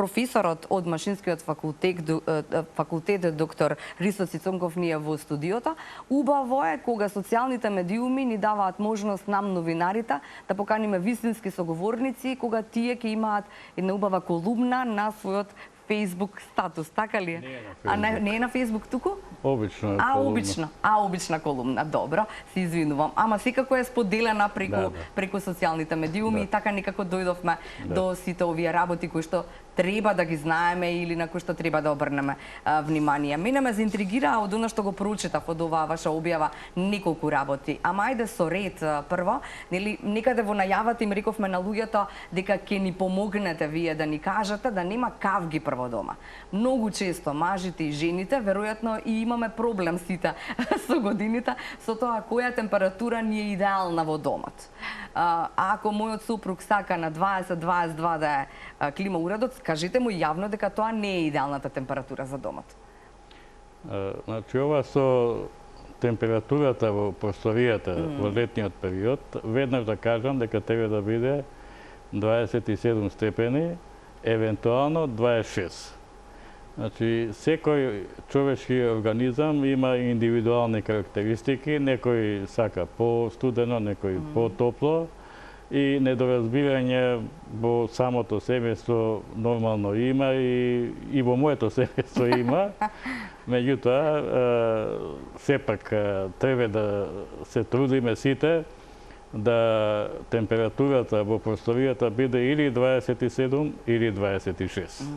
професорот од Машинскиот факултет доктор Ристо Цицонков ни е во студиото. Убаво е кога социјалните медиуми ни даваат можност нам новинарите да поканиме вистински соговорници, кога тие ќе имаат една убава колумна на својот Facebook статус, така ли е? Не е на Facebook туку? Обична колумна. Обична колумна, добро, се извинувам. Ама секако е споделена преку социјалните медиуми и така некако дојдовме до сите овие работи кои што треба да ги знаеме или на кои што треба да обрнеме внимание. Мене ме заинтригира од она што го прочитав од оваа ваша објава неколку работи. Ама ајде со ред прво, нели некаде во најавата им рековме на луѓето дека ќе ни помогнете вие да ни кажете да нема кавги прво дома. Многу често мажите и жените веројатно и имаме проблем сите со годините со тоа која температура ни е идеална во домот. Ако мојот супруг сака на 20-22 да е клима уредот, кажете му јавно дека тоа не е идеалната температура за домот. Значи, ова со температурата во просторијата во летниот период, веднаш да кажам дека треба да биде 27 степени, евентуално 26. Значи, секој човечки организам има индивидуални карактеристики, некој сака по-студено, некој по-топло и недоразбирање во самото семејство нормално има и во моето семејство има. Меѓутоа, сепак треба да се трудиме сите да температурата во просторијата биде или 27 или 26.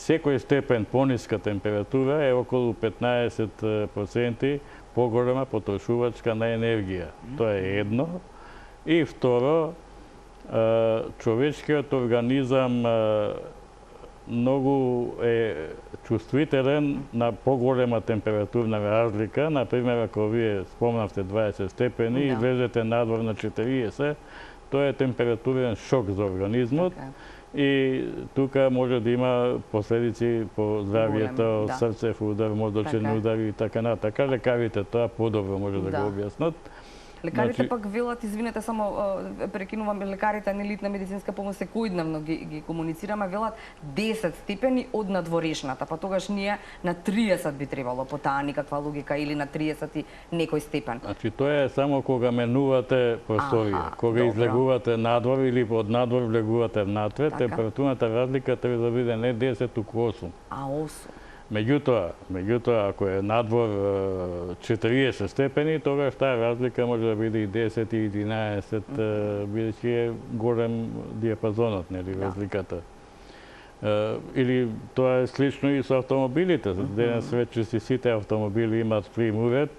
Секој степен пониска температура е околу 15% поголема потрошувачка на енергија. Тоа е едно. И второ, човечкиот организам многу е чувствителен на поголема температурна разлика. Например, ако вие спомнавте 20 степени и влезете надвор на 40, тоа е температурен шок за организмот. И тука може да има последици по здравјето, срцев удар, мозочен удар и така натака. Лекарите тоа подобро може да го објаснат. Лекарите пак велат, извинете, само прекинувам, лекарите на елитна медицинска помош секојдневно ги комуницираме, велат 10 степени од надворешната, па тогаш ние на 30 би требало по таа никаква логика или на 30 и некој степен. Значи тоа е само кога менувате просторија, кога излегувате надвор или од надвор влегувате внатре, температурната разлика треба да биде не 10, туку 8. 8. Меѓутоа, ако е надвор 40 степени, тогаш таа разлика може да биде и 10 и 11, бидејќи е голем диапазонот, нели, разликата. Или тоа е слично и со автомобилите. Денес вече сите автомобили имаат клим уред.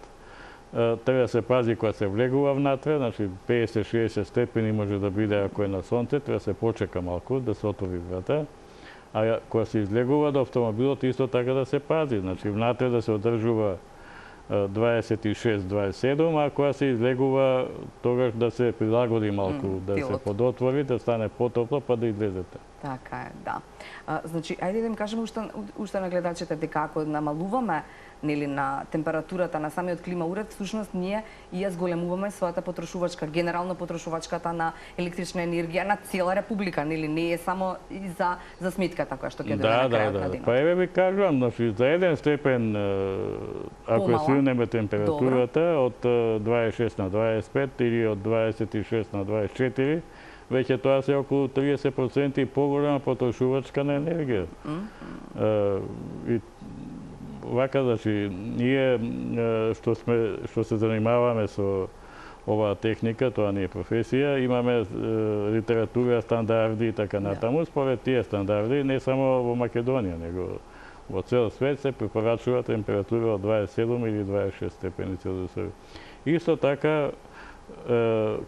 Треба да се пази кога се влегува внатре, значи 50-60 степени може да биде ако е на сонце, треба да се почека малку да се отвори врата. А кога се излегува до автомобилот, исто така да се пази. Значи, внатре да се одржува 26-27, а кога се излегува, тогаш да се прилагоди малку, да се подотвори, да стане потопло, па да излезете. Така е, да. Значи, ајде да им кажеме уште на гледачите дека ако намалуваме нели на температурата на самиот клима уред, всушност ние и ја зголемуваме својата потрошувачка, генерално потрошувачката на електрична енергија на цела република, нели не е само и за сметката која што ќе дојде на крајот на денот. Па еве ви кажувам, значи за 1 степен ако свинеме температурата од 26 на 25 или од 26 на 24, веќе тоа се околу 30% поголема потрошувачка на енергија. И вака, значи, ние што се занимаваме со оваа техника, тоа не е професија, имаме литература, стандарди и така натаму. Според тие стандарди, не само во Македонија, него во цел свет се препорачува температура од 27 или 26 степени Целзиусови. Исто така,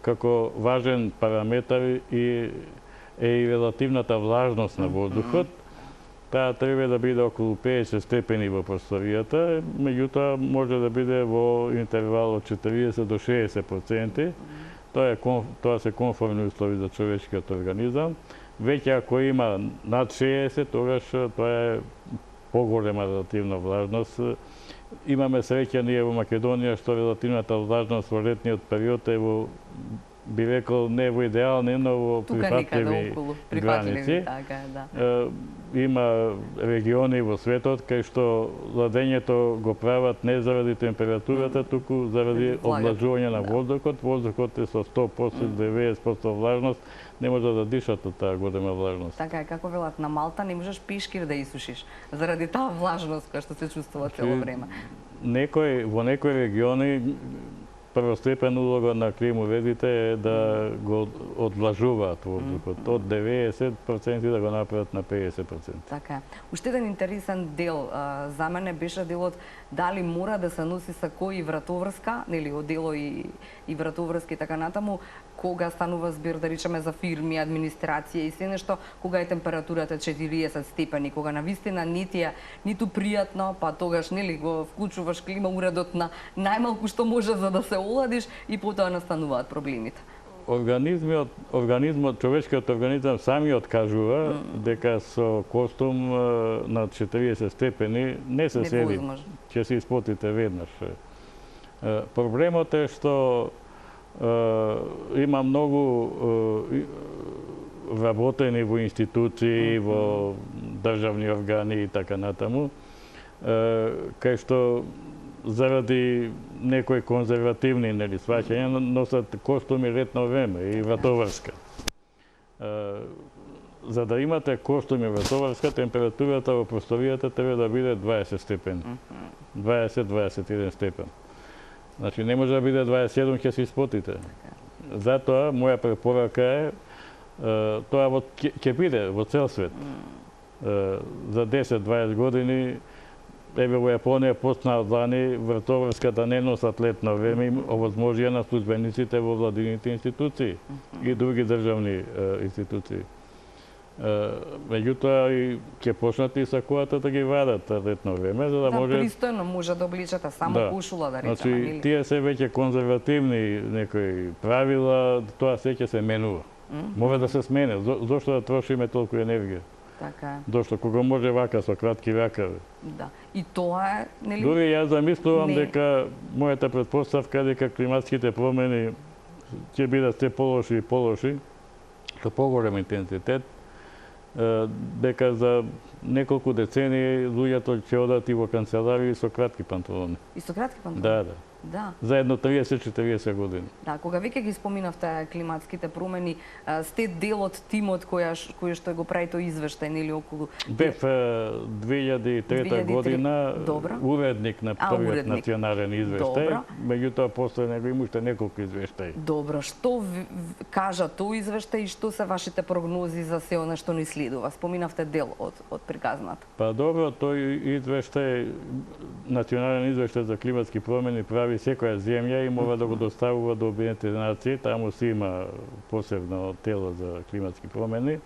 како важен параметар е и релативната влажност на воздухот. Таа треба да биде околу 50 степени во просторијата, меѓутоа може да биде во интервал од 40 до 60%. Тоа се конформни услови за човечкиот организам. Веќе ако има над 60, тогаш тоа е поголема релативна влажност. Имаме среќа ние во Македонија што релативната влажност во летниот период е во, би рекол, не во идеални, но во прифатливи граници. има региони во светот кај што ладењето го прават не заради температурата, туку заради облажување на воздухот. Воздухот е со 100%, 90% влажност, не може да дишат од таа голема влажност. Така е, како велат на Малта, не можеш пишкир да исушиш заради таа влажност која што се чувствува цело време. Во некои региони првостепена улога на климоведите е да го одвлажуваат воздухот од 90% да го направат на 50%. Така е. Уште еден интересен дел за мене беше делот дали мора да се носи сако и вратоврска, нели одело и вратоврски и така натаму, кога станува збор да речеме за фирми, администрација и се нешто, кога е температурата 40 степени, кога навистина не ти е ниту пријатно, па тогаш нели го вклучуваш клима уредот на најмалку што може за да се оладиш и потоа настануваат проблемите. Човечкиот организам самиот кажува дека со костум на 40 степени не се седи, ќе се испотите веднаш. Проблемот е што има многу работени во институции, во државни органи и така натаму, кај што заради некои конзервативни сваќања носат костуми летно време и вратоврска. За да имате костуми вратоврска, температурата во просторијата треба да биде 20 степени. 20-21 степен. Значи не може да биде 27, ќе се испотите. Затоа моја препорака е тоа ќе биде во цел свет. За 10-20 години еве во Јапонија почнаа лани вратоврска да не носат летно време, овозможија на службениците во владините институции и други државни институции. Меѓутоа и ќе почнат и сакоата да ги вадат летно време, за да може... Да, пристојно може да обличате само кошула, да речеме. Значи, тие се веќе конзервативни некои правила, тоа се ќе се менува. Може да се смене, зошто да трошиме толку енергија? Така е. Дошто кога може вака со кратки ракави. Да. И тоа е, нели? Дури јас замислувам дека мојата претпоставка е дека климатските промени ќе бидат се полоши и полоши, со поголем интензитет, дека за неколку децении луѓето ќе одат и во канцеларии со кратки панталони. И со кратки панталони? Да. За едно 30-40 години. Да, кога веќе ги споминавте климатските промени, сте дел од тимот кој што го прави тој извештај, нели околу... Бев 2003 година уредник на првиот национален извештај, меѓутоа после него има уште неколку извештаи. Добро, што кажа тој извештај и што се вашите прогнози за се она што ни следува? Споминавте дел од приказната. Па добро, тој извештај, национален извештај за климатски промени прави секоја земја и мора да го доставува до Обединетите нации, таму си има посебно тело за климатски промени.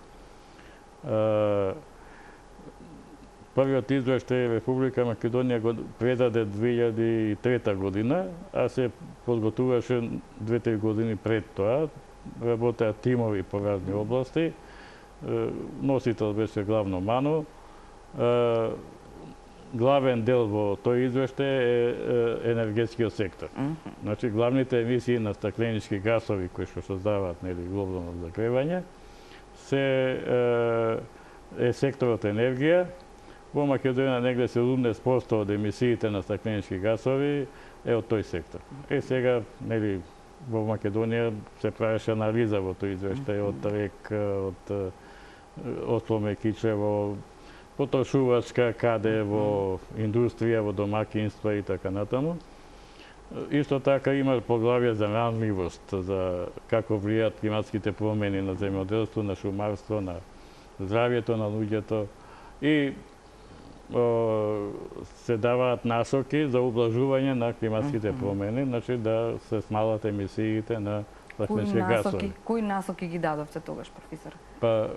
Првиот извештај Република Македонија го предаде 2003 година, а се подготуваше 2-3 години пред тоа. Работеа тимови по разни области. Носител беше главно МАНУ. Главен дел во тој извештај е енергетскиот сектор. Значи, главните емисии на стакленички гасови кои што создаваат глобално загревање е секторот енергија. Во Македонија негде 70% од емисиите на стакленички гасови е од тој сектор. Сега, во Македонија се правеше анализа во тој извештај од РЕК, од Осломе, Кичево, потрошувачка, каде во индустрија, во домакинства и така натаму. Исто така има поглавје за ранливост, за како влијаат климатските промени на земјоделство, на шумарство, на здравјето на луѓето и се даваат насоки за ублажување на климатските промени, значи да се смалат емисиите на стакленички гасови. Кои насоки ги дадовте тогаш, професор? Па,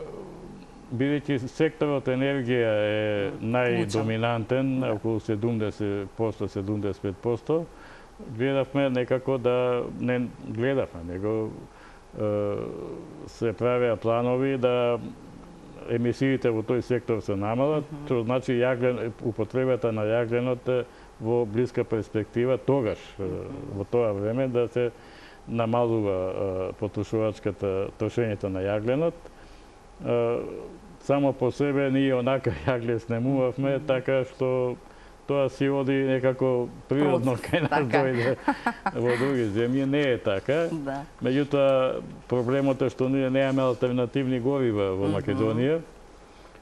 бидејќи секторот енергија е најдоминантен, околу 70%, гледавме некако да не гледавме, него се правеа планови да емисиите во тој сектор се намалат, што значи употребата на јагленот во блиска перспектива тогаш, во тоа време, да се намалува трошењето на јагленот. само по себе ние онака јагле снемувавме, така што тоа си оди некако природно кај нас дојде во други земји. Не е така. Да. Меѓутоа, проблемот е што ние немаме алтернативни горива во Македонија.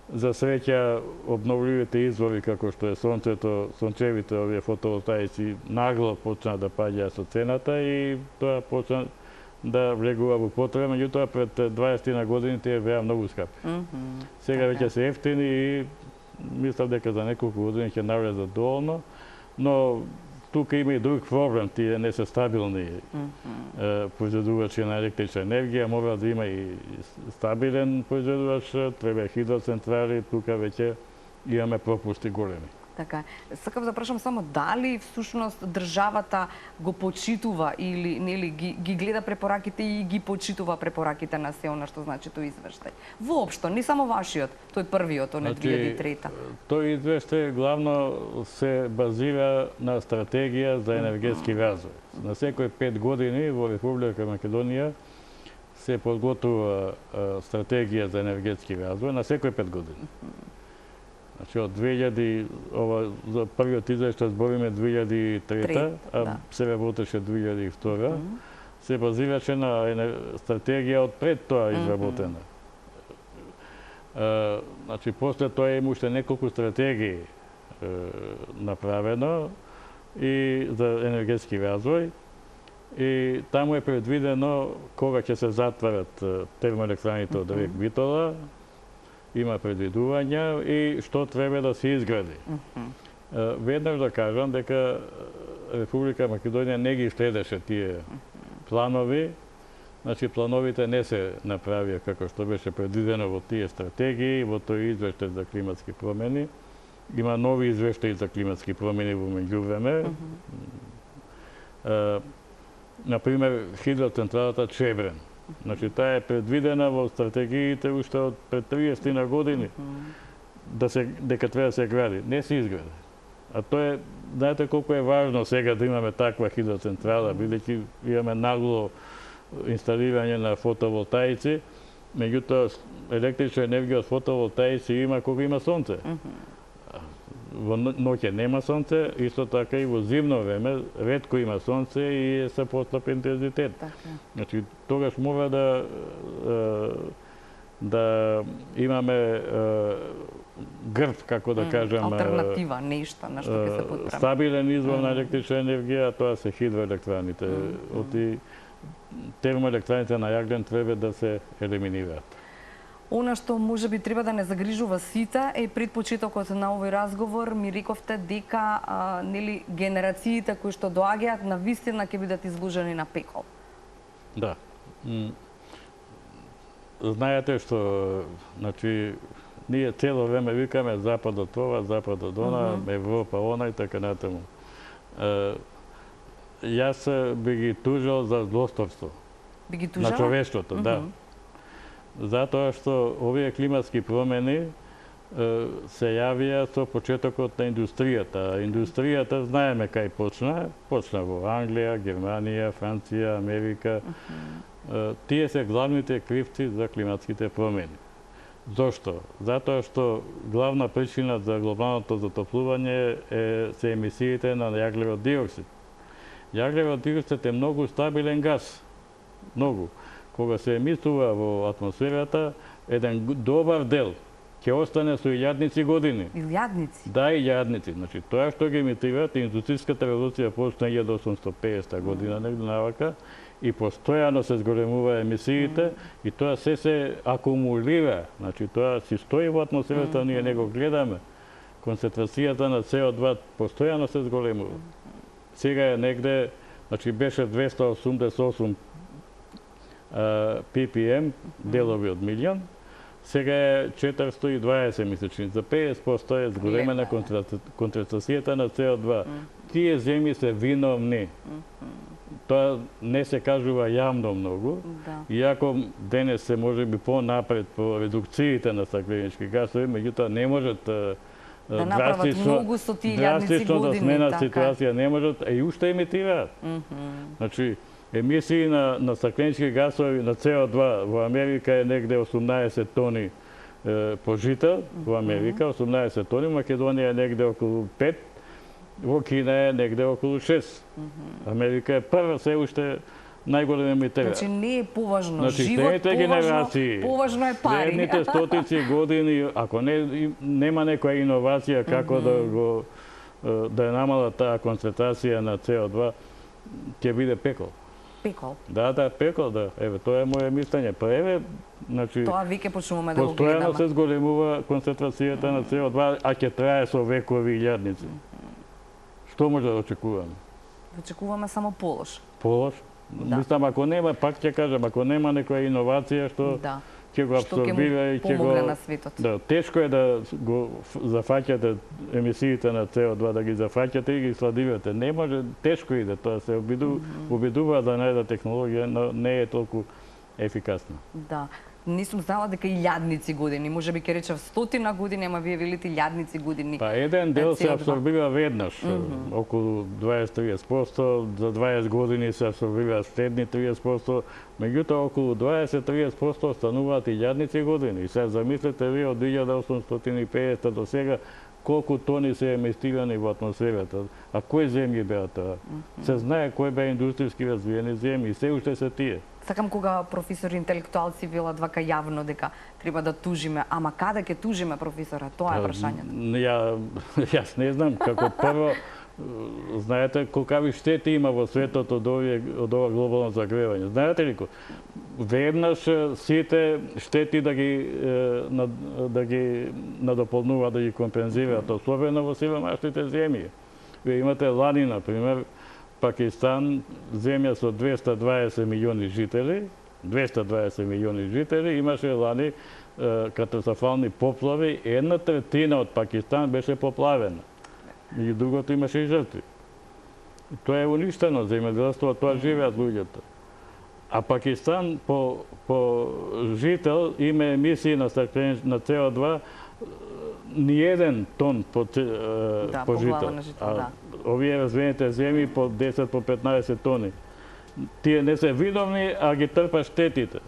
За среќа, обновливите извори, како што е сонцето, сончевите овие фотоволтаици, нагло почна да паѓаат со цената и тоа почна да влегува во потреба, меѓутоа пред 20 на години тие беа многу скапи. Сега веќе се ефтини и мислам дека за неколку години ќе навлезат доволно, но тука има и друг проблем, тие не се стабилни произведувачи на електрична енергија, мора да има и стабилен произведувач, треба хидроцентрали, тука веќе имаме пропусти големи. Така. Сакав да прашам само дали всушност државата го почитува или нели ги гледа препораките и ги почитува препораките на се она што значи тој извештај. Воопшто, не само вашиот, тој првиот, он 2003. Тој извештај главно се базира на стратегија за енергетски развој. На секои 5 години во Република Македонија се подготвува стратегија за енергетски развој на секои 5 години. Значи од 2000, за првиот извештај збориме 2003, а се работеше 2002, се базираше на стратегија од пред тоа изработена. Значи, после тоа има уште неколку стратегии направено и за енергетски развој. И таму е предвидено кога ќе се затварат термоелектраните од рек Битола, има предвидувања и што треба да се изгради. Веднаш да кажам дека Република Македонија не ги следеше тие планови. Значи, плановите не се направија како што беше предвидено во тие стратегии, во тој извештај за климатски промени. Има нови извештаи за климатски промени во меѓувреме. Например, хидроцентралата Чебрен. Значи, таа е предвидена во стратегиите уште од пред 30 на години дека треба да се гради. Не се изгради. А тоа е, знаете колку е важно сега да имаме таква хидроцентрала, бидејќи имаме нагло инсталирање на фотоволтаици, меѓутоа електрична енергија од фотоволтаици има кога има сонце. Во ноќе нема сонце, исто така и во зимно време ретко има сонце и е со послаб интензитет. Значи, тогаш мора да имаме грб, како да кажам, алтернатива, нешто на што ќе се подправи. Стабилен извор на електрична енергија, тоа се хидроелектраните. Оти термоелектраните на јаглен треба да се елиминираат. Она што можеби треба да не загрижува сите е пред почетокот на овој разговор ми рековте дека нели генерациите кои што доаѓаат на вистина ќе бидат изложени на пекол. Да. Знаете што, значи, ние цело време викаме западот ова, западот она, Европа она и така натаму. Јас би ги тужал за злосторство. Би ги тужала? На човештвото, да. Затоа што овие климатски промени се јавија со почетокот на индустријата. Индустријата знаеме кај почна. Почна во Англија, Германија, Франција, Америка. Тие се главните кривци за климатските промени. Зошто? Затоа што главна причина за глобалното затоплување се емисиите на јаглерод диоксид. Јаглерод диоксид е многу стабилен газ. Многу. Кога се емисува во атмосферата, еден добар дел ќе остане со илјадници години. Илјадници? Да, илјадници. Значи, тоа што ги емитираат, индустријската револуција почна 1850 година, негде навака, и постојано се зголемува емисиите, и тоа се акумулира. Значи, тоа си стои во атмосферата, ние не го гледаме. Концентрацијата на CO2 постојано се зголемува. Сега е негде, значи, беше 288 ppm, делови од милион, сега е 420 месечни. За 50% е зголемена концентрацијата на CO2. Тие земји се виновни. Тоа не се кажува јавно многу, иако денес се можеби понапред по редукциите на стакленички гасови, меѓутоа не можат да направат многу со тие илјадници години. Да сменат ситуација, не можат, и уште емитираат. Значи, емисии на стакленички гасови на CO2 во Америка е негде 18 тони по жител во Америка, 18 тони, Македонија е негде околу 5, во Кина е негде околу 6. Америка е прва се уште најголем емитер. Значи не е поважно Значи, живот, поважно е пари. Следните стотици години, ако нема некоја иновација како да ја намала таа концентрација на CO2, ќе биде пекол. Пекол? Да, пекол, да. Еве, тоа е моје мислење. Па еве, значи, тоа веќе почнуваме да го постојано гледаме. се зголемува концентрацијата на CO2, а ќе трае со векови и илјадници. Што може да очекуваме? Очекуваме само полош. Полош? Мислам, ако нема, пак ќе кажам, ако нема некоја иновација што ќе го абсорбира и ќе го помогне на светот. Да, тешко е да го зафаќате емисиите на CO2, да ги зафаќате и ги складирате. Не може, тешко иде тоа, се обидува да најде технологија, но не е толку ефикасна. Да. Не сум знала дека илјадници години, може би ќе речев 100 години, ама вие велите илјадници години. Па еден дел се абсорбира веднаш, околу 20-30%, за 20 години се абсорбира следни 30%, меѓутоа околу 20-30% остануваат илјадници години. И сега замислете ви од 1850 до сега колку тони се емитирани во атмосферата, а кои земји беа тоа? Се знае кои беа индустријски развиени земји и се уште се тие. Сакам кога професори интелектуалци велат вака јавно дека треба да тужиме, ама каде ќе тужиме, професора? Тоа е прашањето. Јас не знам, како прво, знаете колкави штети има во светот од ова глобално загревање. Знаете ли веднаш сите штети да ги надополнуваат, да ги компензираат, особено во сиромашните земји. Вие имате лани, например, Пакистан, земја со 220 милиони жители, имаше лани катастрофални поплави, 1/3 од Пакистан беше поплавена. И другото имаше и жртви. Тоа е уништено земјоделство, тоа живеат луѓето. А Пакистан по жител има емисии на CO2 ни еден тон по жител. Овие развиените земји по 10, по 15 тони. Тие не се видовни, а ги трпат штетите.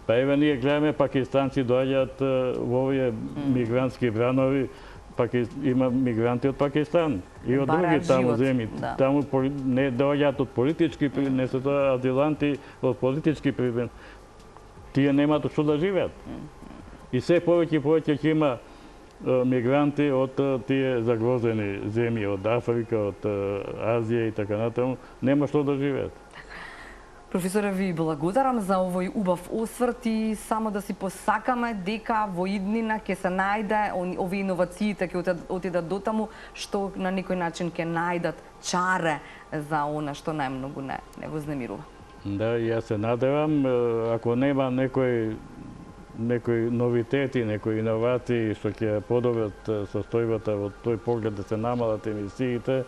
Па еве ние гледаме пакистанци доаѓаат во овие мигрантски бранови, има мигранти од Пакистан и од други таму земји. Таму не доаѓаат од политички, не се тоа азиланти од политички причини. Тие немаат што да живеат. И се повеќе ќе има мигранти од тие загрозени земји, од Африка, од Азија и така натаму, нема што да живеат. Професоре, ви благодарам за овој убав осврт и само да си посакаме дека во иднина ќе се најде овие иновациите ќе отидат дотаму што на некој начин ќе најдат чаре за она што најмногу не вознемирува. Да, јас се надевам, ако нема некои новитети, некои иновации што ќе подобрат состојбата во тој поглед да се намалат емисиите.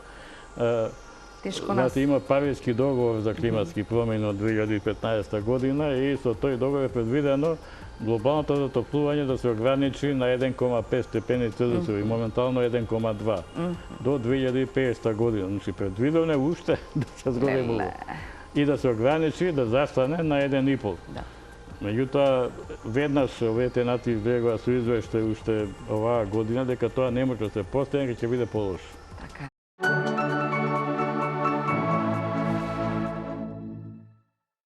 Знаете, има Париски договор за климатски промени од 2015 година и со тој договор е предвидено глобалното затоплување да се ограничи на 1,5 степени Целзиусови, моментално 1,2 до 2050 година. Значи предвидено е уште да се зголемува и да се ограничи, да застане на 1,5. Меѓутоа, веднаш овие тенати излегува со извештај уште оваа година дека тоа не може да се постигне, ќе биде полошо.